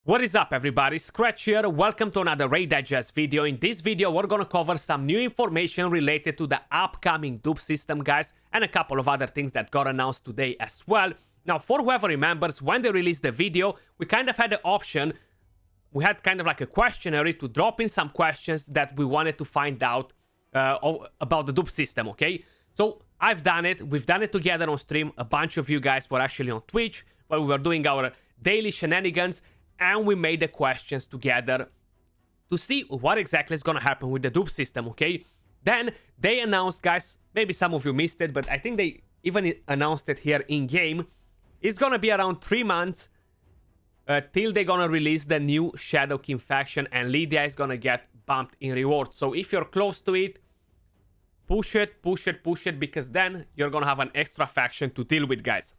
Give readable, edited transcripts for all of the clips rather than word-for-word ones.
What is up, everybody? Skratch here. Welcome to another Raid Digest video. In this video, we're gonna cover some new information related to the upcoming Dupe system, guys, and a couple of other things that got announced today as well. Now, for whoever remembers, when they released the video, we kind of had the option, we had kind of like a questionnaire to drop in some questions that we wanted to find out about the Dupe system, okay? So, I've done it. We've done it together on stream. A bunch of you guys were actually on Twitch while we were doing our daily shenanigans. And we made the questions together to see what exactly is going to happen with the Dupe system, okay? Then they announced, guys, maybe some of you missed it, but I think they even announced it here in-game. It's going to be around 3 months till they're going to release the new Shadow King faction, and Lydia is going to get bumped in rewards. So if you're close to it, push it, because then you're going to have an extra faction to deal with, guys.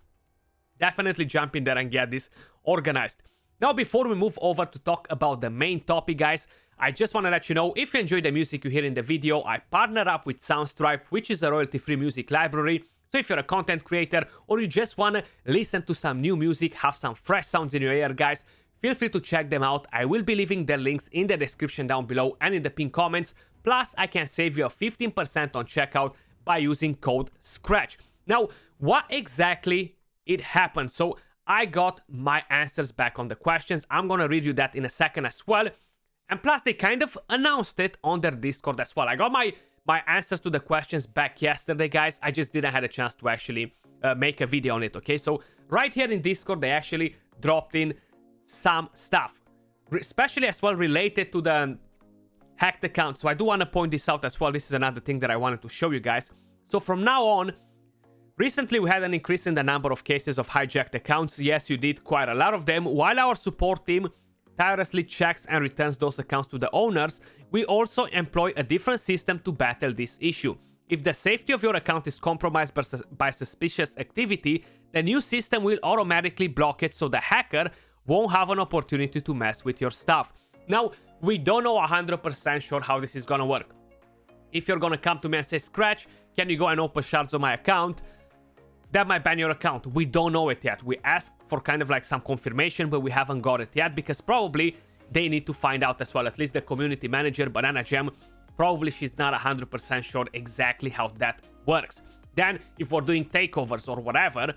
Definitely jump in there and get this organized. Now, before we move over to talk about the main topic, guys, I just want to let you know, if you enjoy the music you hear in the video, I partner up with Soundstripe, which is a royalty-free music library. So if you're a content creator or you just want to listen to some new music, have some fresh sounds in your ear, guys, feel free to check them out. I will be leaving the links in the description down below and in the pinned comments. Plus, I can save you a 15% on checkout by using code SKRATCH. Now, what exactly it happened? So I got my answers back on the questions. I'm gonna read you that in a second as well. And plus, they kind of announced it on their Discord as well. I got my answers to the questions back yesterday, guys. I just didn't have a chance to actually make a video on it, okay? So right here in Discord, they actually dropped in some stuff, especially as well related to the hacked account. So I do want to point this out as well. This is another thing that I wanted to show you guys. So from now on, recently, we had an increase in the number of cases of hijacked accounts. Yes, you did quite a lot of them. While our support team tirelessly checks and returns those accounts to the owners, we also employ a different system to battle this issue. If the safety of your account is compromised by suspicious activity, the new system will automatically block it so the hacker won't have an opportunity to mess with your stuff. Now, we don't know 100% sure how this is gonna work. If you're gonna come to me and say, Skratch, can you go and open shards on my account? That might ban your account. We don't know it yet. We asked for kind of like some confirmation, but we haven't got it yet because probably they need to find out as well. At least the community manager, Banana Gem, probably she's not 100% sure exactly how that works. Then, if we're doing takeovers or whatever,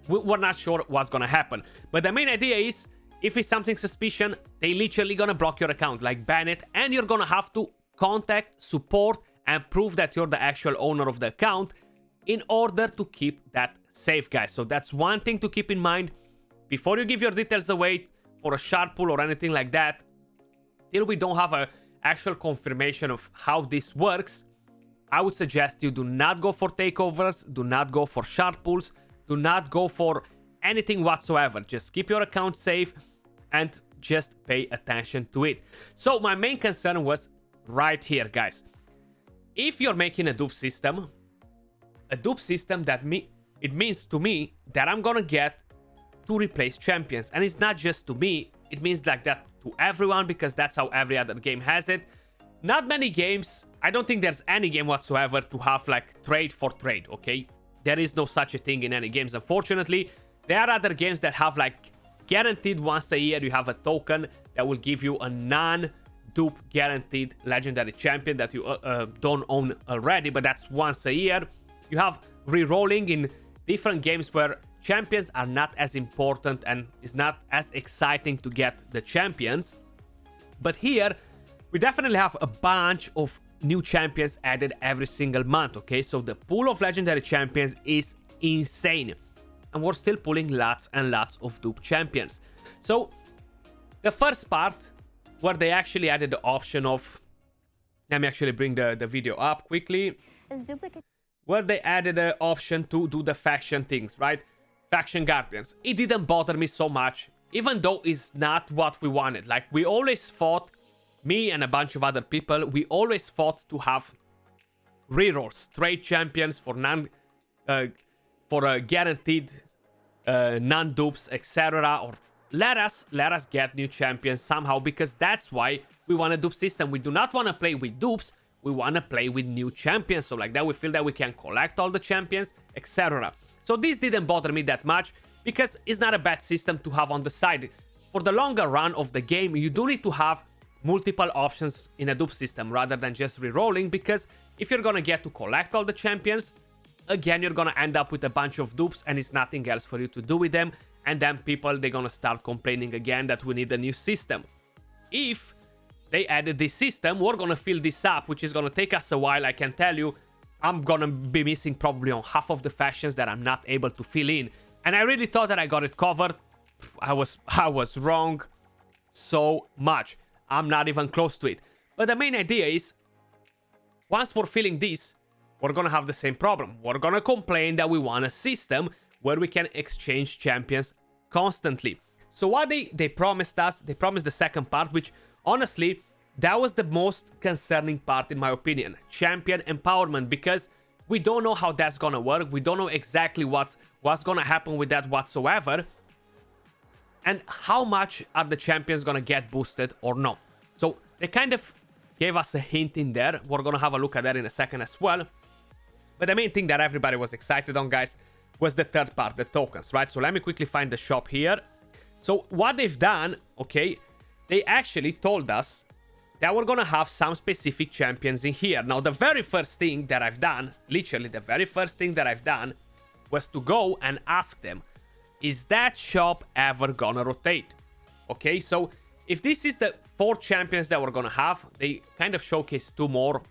we're not sure what's gonna happen. But the main idea is, if it's something suspicious, they literally gonna block your account, like ban it, and you're gonna have to contact support and prove that you're the actual owner of the account in order to keep that safe, guys. So that's one thing to keep in mind. Before you give your details away for a shard pool or anything like that, till we don't have an actual confirmation of how this works, I would suggest you do not go for takeovers, do not go for shard pools, do not go for anything whatsoever. Just keep your account safe and just pay attention to it. So my main concern was right here, guys. If you're making a Dupe system, that it means to me that I'm gonna get to replace champions, and it's not just to me, it means like that to everyone, because that's how every other game has it. Not many games, I don't think there's any game whatsoever to have like trade for trade, okay? There is no such a thing in any games, unfortunately. There are other games that have like guaranteed once a year you have a token that will give you a non-Dupe guaranteed legendary champion that you don't own already, but that's once a year. You have re-rolling in different games where champions are not as important and it's not as exciting to get the champions. But here, we definitely have a bunch of new champions added every single month, okay? So the pool of legendary champions is insane. And we're still pulling lots and lots of Dupe champions. So, the first part, where they actually added the option of... Let me actually bring the video up quickly. Where they added the option to do the faction things, right? Faction Guardians. It didn't bother me so much, even though it's not what we wanted. Like, we always fought, me and a bunch of other people, we always fought to have rerolls, trade champions for guaranteed non-dupes, etc. Or let us get new champions somehow, because that's why we want a Dupe system. We do not want to play with dupes. We want to play with new champions, so like that we feel that we can collect all the champions, etc. So this didn't bother me that much, because it's not a bad system to have on the side. for the longer run of the game, you do need to have multiple options in a dupe system rather than just re-rolling, because if you're gonna get to collect all the champions, again, you're gonna end up with a bunch of dupes and it's nothing else for you to do with them, and then people, they're gonna start complaining again that we need a new system. If they added this system, we're gonna fill this up, which is gonna take us a while. I can tell you, I'm gonna be missing probably on half of the factions that I'm not able to fill in, and I really thought that I got it covered. I was wrong so much. I'm not even close to it. But the main idea is, once we're filling this, we're gonna have the same problem. We're gonna complain that we want a system where we can exchange champions constantly. So what they promised us, they promised the second part, which honestly, that was the most concerning part in my opinion. Champion empowerment, because we don't know how that's gonna work. We don't know exactly what's gonna happen with that whatsoever. And how much are the champions gonna get boosted or not. So they kind of gave us a hint in there. We're gonna have a look at that in a second as well. But the main thing that everybody was excited on, guys, was the third part, the tokens, right? So let me quickly find the shop here. So what they've done, okay, they actually told us that we're gonna have some specific champions in here. Now, the very first thing that I've done, literally the very first thing that I've done, was to go and ask them, is that shop ever gonna rotate? Okay, so if this is the 4 champions that we're gonna have, they kind of showcased 2 more,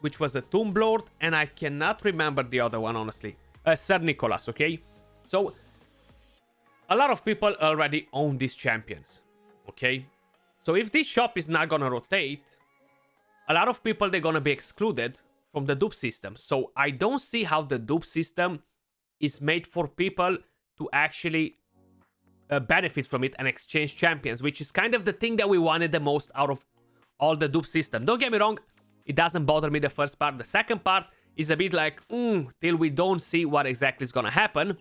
which was the Tomb Lord, and I cannot remember the other one, honestly. Sir Nicholas, okay? So, a lot of people already own these champions, okay? So if this shop is not gonna rotate, a lot of people, they're gonna be excluded from the dupe system. So I don't see how the dupe system is made for people to actually benefit from it and exchange champions, which is kind of the thing that we wanted the most out of all the dupe system. Don't get me wrong, it doesn't bother me the first part. The second part is a bit like, till we don't see what exactly is gonna happen.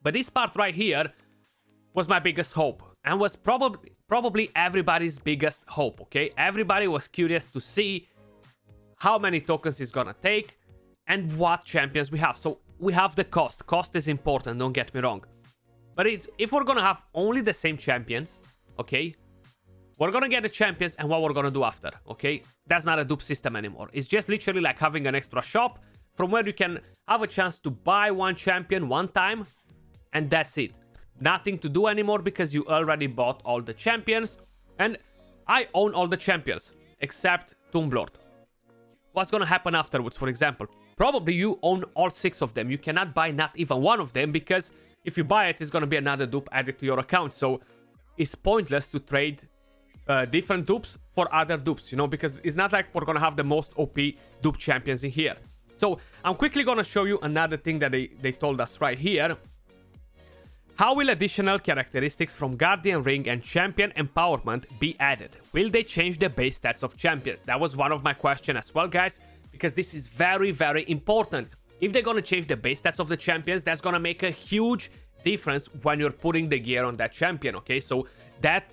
But this part right here was my biggest hope, and was probably everybody's biggest hope, okay? Everybody was curious to see how many tokens it's gonna take and what champions we have. So we have the cost. Cost is important, don't get me wrong. But if we're gonna have only the same champions, okay, we're gonna get the champions and what we're gonna do after, okay? That's not a dupe system anymore. It's just literally like having an extra shop from where you can have a chance to buy one champion one time, and that's it. Nothing to do anymore because you already bought all the champions, and I own all the champions except Tomb Lord. What's gonna happen afterwards, for example? Probably you own all 6 of them. You cannot buy not even one of them, because if you buy it, it's gonna be another dupe added to your account. So it's pointless to trade different dupes for other dupes, you know, because it's not like we're gonna have the most OP dupe champions in here. So I'm quickly gonna show you another thing that they told us right here. How will additional characteristics from Guardian Ring and Champion Empowerment be added? Will they change the base stats of champions? That was one of my questions as well, guys, because this is very, very important. If they're gonna change the base stats of the champions, that's gonna make a huge difference when you're putting the gear on that champion, okay? So that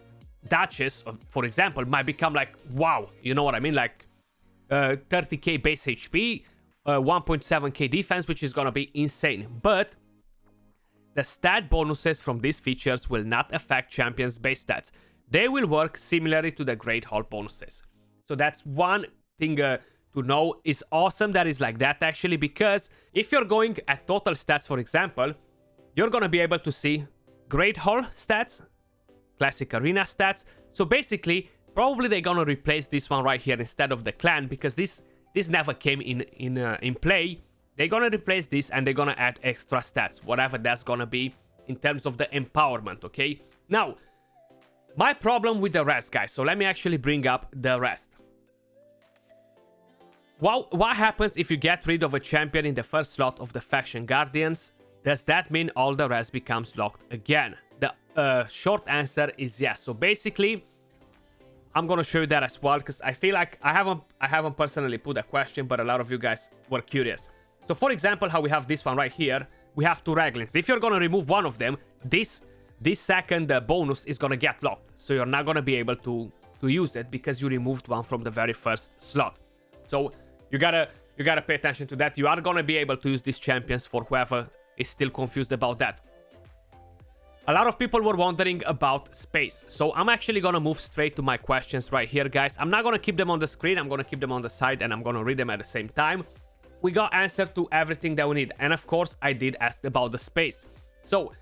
Duchess, for example, might become like, wow, you know what I mean? Like 30k base HP, 1.7k defense, which is gonna be insane. But the stat bonuses from these features will not affect champions' base stats. They will work similarly to the Great Hall bonuses. So that's one thing to know. Is awesome that is like that, actually, because if you're going at total stats, for example, you're going to be able to see Great Hall stats, Classic Arena stats. So basically, probably they're going to replace this one right here instead of the clan, because this never came in play. They're gonna replace this and they're gonna add extra stats, whatever that's gonna be in terms of the empowerment, okay? Now, my problem with the rest, guys, so let me actually bring up the rest. What happens if you get rid of a champion in the first slot of the Faction Guardians? Does that mean all the rest becomes locked again? The short answer is yes. So basically, I'm gonna show you that as well, because I feel like I haven't personally put a question, but a lot of you guys were curious. So for example, how we have this one right here, we have 2 Raglings. If you're gonna remove one of them, this second bonus is gonna get locked. So you're not gonna be able to use it because you removed one from the very first slot. So you gotta pay attention to that. You are gonna be able to use these champions for whoever is still confused about that. A lot of people were wondering about space, so I'm actually gonna move straight to my questions right here, guys. I'm not gonna keep them on the screen, I'm gonna keep them on the side, and I'm gonna read them at the same time. We got answer to everything that we need, and of course, I did ask about the space. So,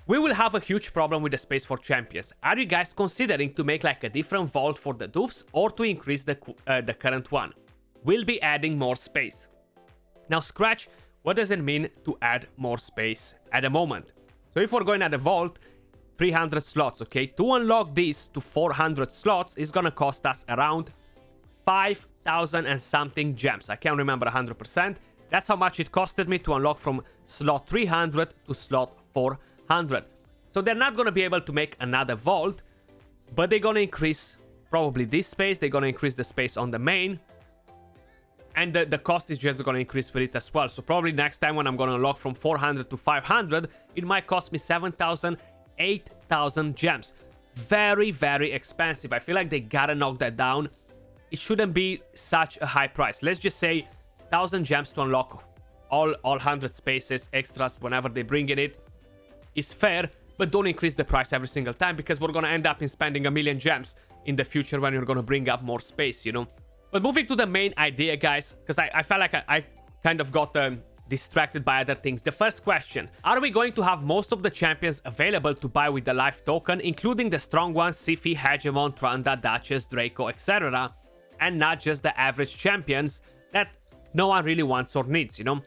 we will have a huge problem with the space for champions. Are you guys considering to make like a different vault for the dupes, or to increase the current one? We'll be adding more space. Now, Skratch, what does it mean to add more space at the moment? So if we're going at the vault, 300 slots, okay? To unlock this to 400 slots is gonna cost us around 5,000 and something gems. I can't remember 100%. That's how much it costed me to unlock from slot 300 to slot 400. So they're not gonna be able to make another vault, but they're gonna increase probably this space. They're gonna increase the space on the main. And the cost is just going to increase with it as well. So probably next time when I'm going to unlock from 400 to 500, it might cost me 7,000, 8,000 gems. Very, very expensive. I feel like they gotta knock that down. It shouldn't be such a high price. Let's just say 1,000 gems to unlock all 100 spaces, extras, whenever they bring it is fair, but don't increase the price every single time, because we're going to end up in spending 1,000,000 gems in the future when you're going to bring up more space, you know? But moving to the main idea, guys, because I felt like I kind of got distracted by other things. The first question, are we going to have most of the champions available to buy with the life token, including the strong ones, Siphi, Hegemon, Tranda, Duchess, Draco, etc., and not just the average champions that no one really wants or needs, you know?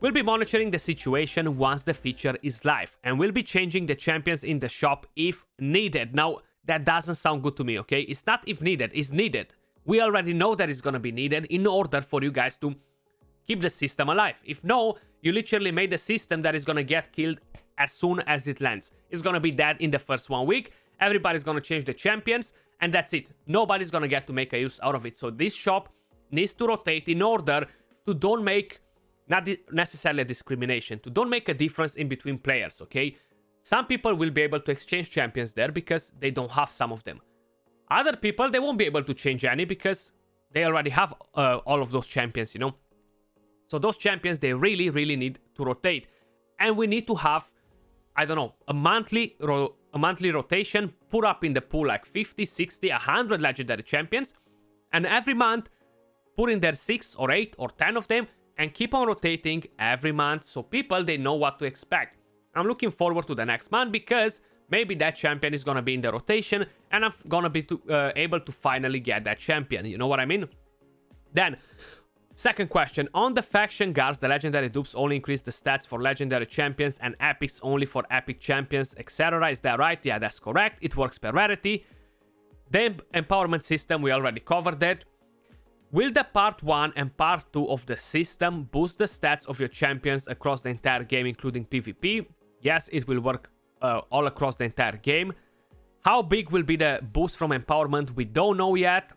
We'll be monitoring the situation once the feature is live, and we'll be changing the champions in the shop if needed. Now, that doesn't sound good to me, okay? It's not if needed, it's needed. We already know that it's gonna be needed in order for you guys to keep the system alive. If no, you literally made a system that is gonna get killed as soon as it lands. It's gonna be dead in the first 1 week. Everybody's gonna change the champions, and that's it. Nobody's gonna get to make a use out of it. So this shop needs to rotate in order to don't make, not necessarily a discrimination, to don't make a difference in between players, okay? Some people will be able to exchange champions there because they don't have some of them. Other people, they won't be able to change any because they already have all of those champions, you know? So those champions, they really, really need to rotate. And we need to have, I don't know, a monthly rotation, put up in the pool like 50, 60, 100 legendary champions. And every month, put in there 6 or 8 or 10 of them and keep on rotating every month so people, they know what to expect. I'm looking forward to the next month because maybe that champion is gonna be in the rotation and I'm gonna be able to finally get that champion. You know what I mean? Then, second question. On the faction guards, the legendary dupes only increase the stats for legendary champions and epics only for epic champions, etc. Is that right? Yeah, that's correct. It works per rarity. The empowerment system, we already covered that. Will the part 1 and part 2 of the system boost the stats of your champions across the entire game, including PvP? Yes, it will work all across the entire game. How big will be the boost from empowerment? We don't know yet.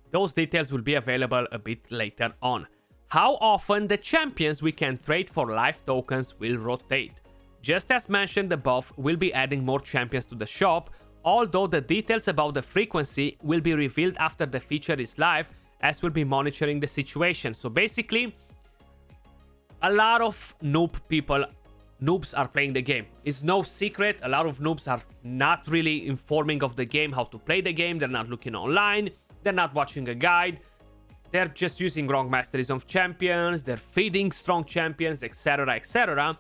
Those details will be available a bit later on. How often the champions we can trade for life tokens will rotate? Just as mentioned above, we'll be adding more champions to the shop, although the details about the frequency will be revealed after the feature is live, as we'll be monitoring the situation. So basically, a lot of noobs are playing the game. It's no secret, a lot of noobs are not really informing of the game, how to play the game. They're not looking online, they're not watching a guide, they're just using wrong masteries of champions, they're feeding strong champions, etc, etc.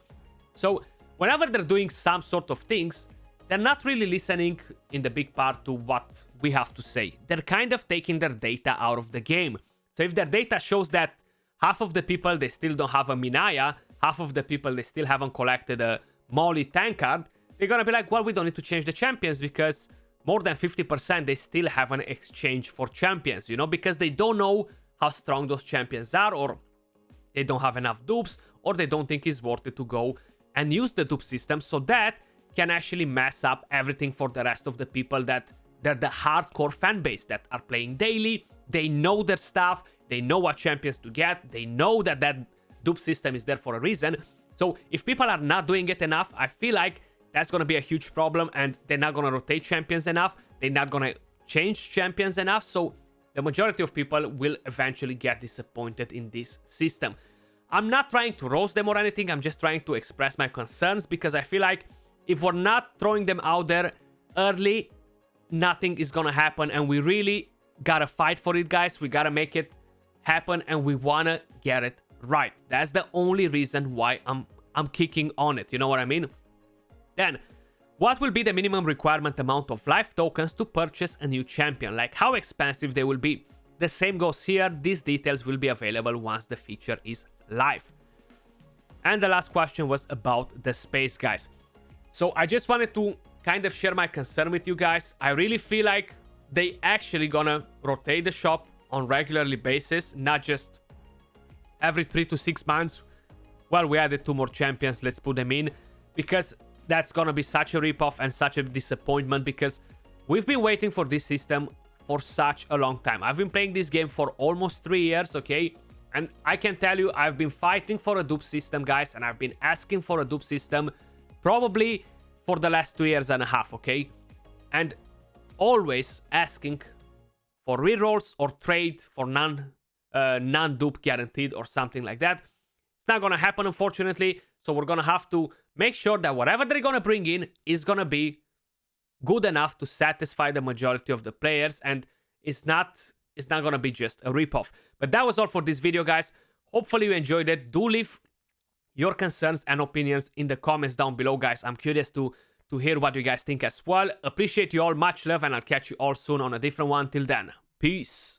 So whenever they're doing some sort of things, they're not really listening in the big part to what we have to say. They're kind of taking their data out of the game. So if their data shows that half of the people, they still don't have a Minaya, half of the people, they still haven't collected a Molly tank card, they're gonna be like, well, we don't need to change the champions because more than 50% they still haven't exchanged for champions, you know, because they don't know how strong those champions are, or they don't have enough dupes, or they don't think it's worth it to go and use the dupe system. So that can actually mess up everything for the rest of the people that they're the hardcore fan base that are playing daily. They know their stuff, they know what champions to get, they know that that dupe system is there for a reason. So if people are not doing it enough, I feel like that's going to be a huge problem, and they're not going to rotate champions enough, they're not going to change champions enough, so the majority of people will eventually get disappointed in this system. I'm not trying to roast them or anything, I'm just trying to express my concerns, because I feel like if we're not throwing them out there early, nothing is gonna happen, and we really gotta fight for it, guys. We gotta make it happen, and we wanna get it right. That's the only reason why I'm kicking on it, you know what I mean? Then, what will be the minimum requirement amount of life tokens to purchase a new champion? Like, how expensive they will be? The same goes here. These details will be available once the feature is live. And the last question was about the space, guys. So I just wanted to kind of share my concern with you guys. I really feel like they actually gonna rotate the shop on regularly basis, not just every 3 to 6 months. Well, we added 2 more champions, let's put them in, because that's gonna be such a ripoff and such a disappointment, because we've been waiting for this system for such a long time. I've been playing this game for almost 3 years, okay? And I can tell you, I've been fighting for a dupe system, guys, and I've been asking for a dupe system probably for the last 2 years and a half, okay? And always asking for rerolls or trade for non-dupe guaranteed or something like that. It's not gonna happen, unfortunately, so we're gonna have to make sure that whatever they're gonna bring in is gonna be good enough to satisfy the majority of the players, and it's not gonna be just a ripoff. But that was all for this video, guys. Hopefully you enjoyed it. Do leave your concerns and opinions in the comments down below, guys. I'm curious to hear what you guys think as well. Appreciate you all, much love, and I'll catch you all soon on a different one. Till then, peace.